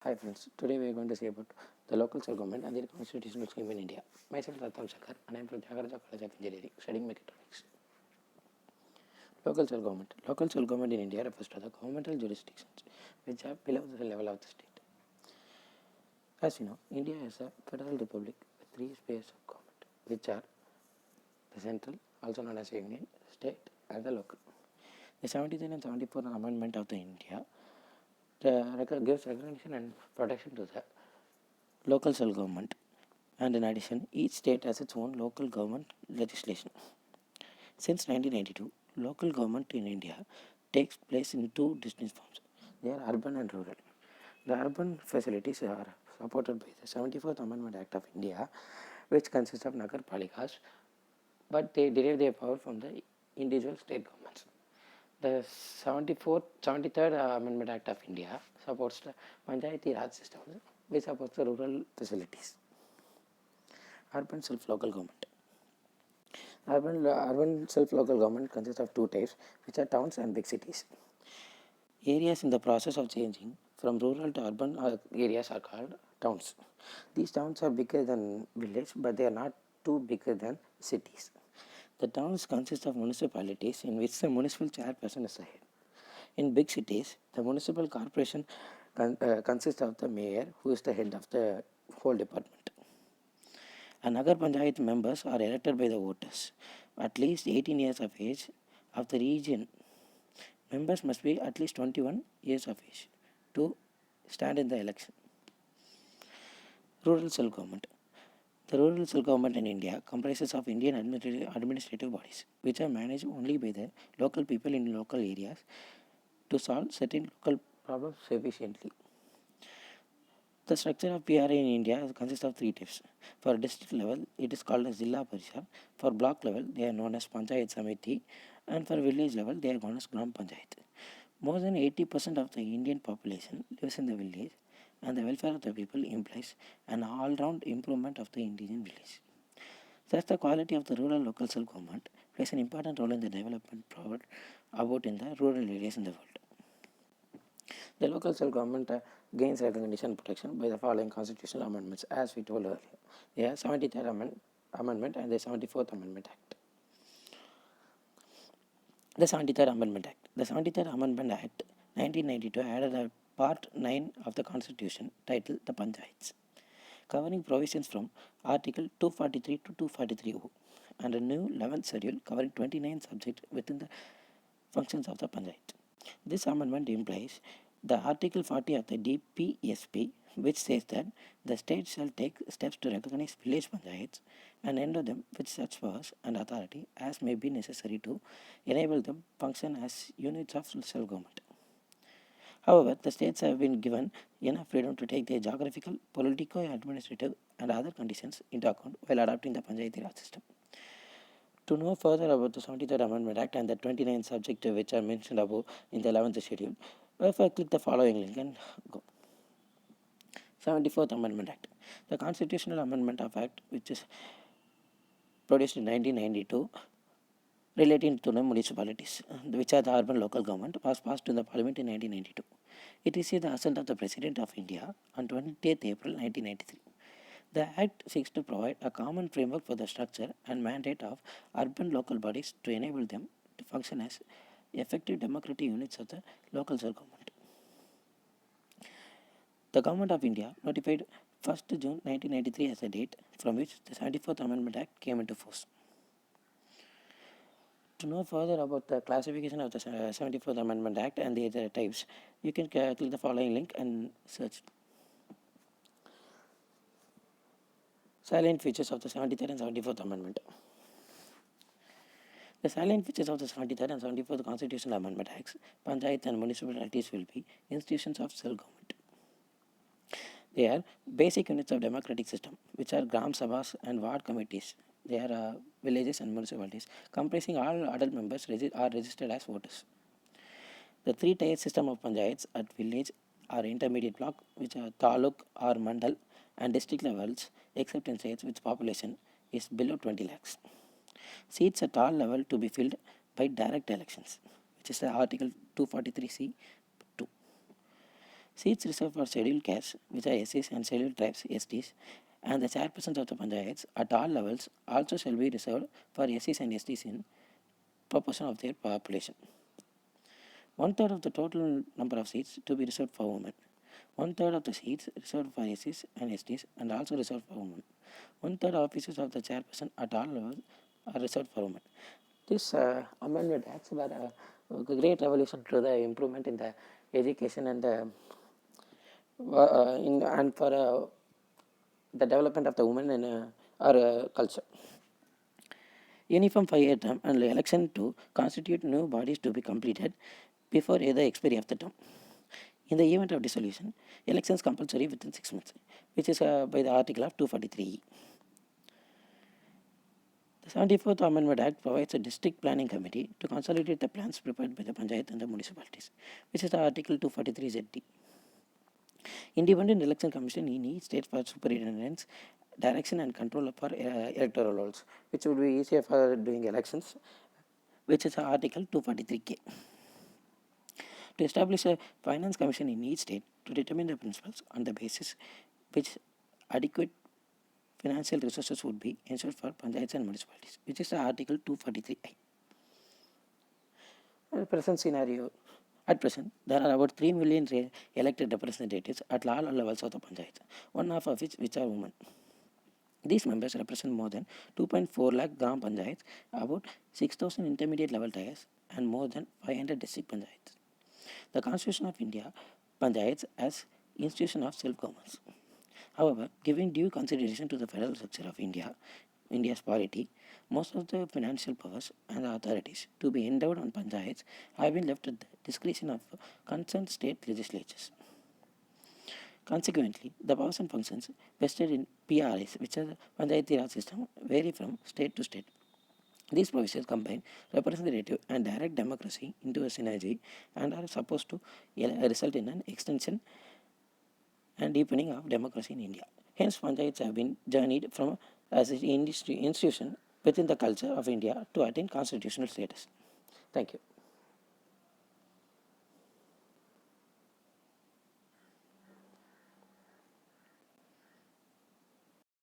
Hi friends, today we are going to see about the local self-government and the constitutional scheme in India. Myself Ratam Shankar and I am from Jagaraja College of Engineering studying mechatronics. Local self-government. Local self-government in India refers to the governmental jurisdictions which are below the level of the state. As you know, India is a federal republic with three spheres of government which are the central, also known as union, state and the local. The 73rd and 74th Amendment of the India gives recognition and protection to the local self-government, and in addition, each state has its own local government legislation. Since 1992, local government in India takes place in two distinct forms. They are urban and rural. The urban facilities are supported by the 74th Amendment Act of India, which consists of Nagar Palikas, but they derive their power from the individual state governments. The 73rd Amendment Act of India supports the Panchayati Raj system, which supports the rural facilities. Urban self-local government. Urban self-local government consists of two types, which are towns and big cities. Areas in the process of changing from rural to urban areas are called towns. These towns are bigger than villages, but they are not too bigger than cities. The towns consist of municipalities in which the municipal chairperson is the head. In big cities, the municipal corporation consists of the mayor, who is the head of the whole department. Nagar Panchayat members are elected by the voters, at least 18 years of age of the region. Members must be at least 21 years of age to stand in the election. Rural self-government. The rural self-government in India comprises of Indian administrative bodies, which are managed only by the local people in local areas to solve certain local problems sufficiently. The structure of PRA in India consists of three types. For district level, it is called as Jilla Parishad. For block level, they are known as Panchayat Samiti. And for village level, they are known as Gram Panchayat. More than 80% of the Indian population lives in the village, and the welfare of the people implies an all-round improvement of the indigenous village. Thus, the quality of the rural local self-government plays an important role in the development brought about in the rural areas in the world. The local self-government gains recognition and protection by the following constitutional amendments, as we told earlier. They are 73rd Amendment and the 74th Amendment Act. The 73rd Amendment Act. The 73rd Amendment Act 1992 added a Part 9 of the Constitution titled the Panchayats, covering provisions from Article 243 to 243O, and a new 11th schedule covering 29 subjects within the functions of the Panchayat. This amendment implies the Article 40 of the DPSP, which says that the state shall take steps to recognize village panchayats and endow them with such powers and authority as may be necessary to enable them function as units of self-government. However, the states have been given enough freedom to take their geographical, political, administrative, and other conditions into account while adopting the Panchayati Raj system. To know further about the 73rd Amendment Act and the 29 subjects which are mentioned above in the 11th schedule, if I click the following link and go. 74th Amendment Act. The Constitutional Amendment of Act, which is produced in 1992, relating to the municipalities, which are the urban local government, was passed in the Parliament in 1992. It received the assent of the President of India on 20th April 1993. The Act seeks to provide a common framework for the structure and mandate of urban local bodies to enable them to function as effective democratic units of the local self-government. The Government of India notified 1st June 1993 as the date from which the 74th Amendment Act came into force. To know further about the classification of the 74th Amendment Act and the other types, you can click the following link and search. Salient features of the 73rd and 74th Amendment. The salient features of the 73rd and 74th Constitutional Amendment Acts, Panchayat and municipalities will be institutions of self-government. They are basic units of democratic system, which are Gram Sabhas and Ward committees. They are villages and municipalities, comprising all adult members are registered as voters. The three-tier system of panchayats at village or intermediate block, which are taluk or mandal, and district levels, except in states with population is below 20 lakhs. Seats at all level to be filled by direct elections, which is the Article 243C2. Seats reserved for scheduled castes, which are SCs, and scheduled tribes, STs, and the chairpersons of the panchayats at all levels also shall be reserved for SCs and STs in proportion of their population. 1/3 of the total number of seats to be reserved for women. 1/3 of the seats reserved for SCs and STs and also reserved for women. 1/3 offices of the chairperson at all levels are reserved for women. This amendment acts were a great revolution to the improvement in the education and and for the development of the women in our culture. Uniform 5-year term and election to constitute new bodies to be completed before the expiry of the term. In the event of dissolution, elections compulsory within 6 months, which is by the article of 243E. The 74th Amendment Act provides a district planning committee to consolidate the plans prepared by the panchayat and the municipalities, which is the article 243ZD. Independent Election Commission in each state for superintendence, direction and control for electoral rolls, which would be easier for doing elections, which is article 243K. To establish a finance commission in each state to determine the principles on the basis which adequate financial resources would be ensured for panchayats and municipalities, which is article 243I. Present scenario. At present, there are about 3 million elected representatives at all levels of the panchayats, 1/2 of which are women. These members represent more than 2.4 lakh gram panchayats, about 6,000 intermediate level tiers, and more than 500 district panchayats. The Constitution of India panchayats as institution of self-governance. However, giving due consideration to the federal structure of India's polity, most of the financial powers and the authorities to be endowed on panchayats have been left at the discretion of concerned state legislatures. Consequently, the powers and functions vested in PRIs, which are the Panchayati Raj system, vary from state to state. These provisions combine representative and direct democracy into a synergy and are supposed to result in an extension and deepening of democracy in India. Hence, panchayats have been journeyed from as an institution within the culture of India to attain constitutional status. Thank you.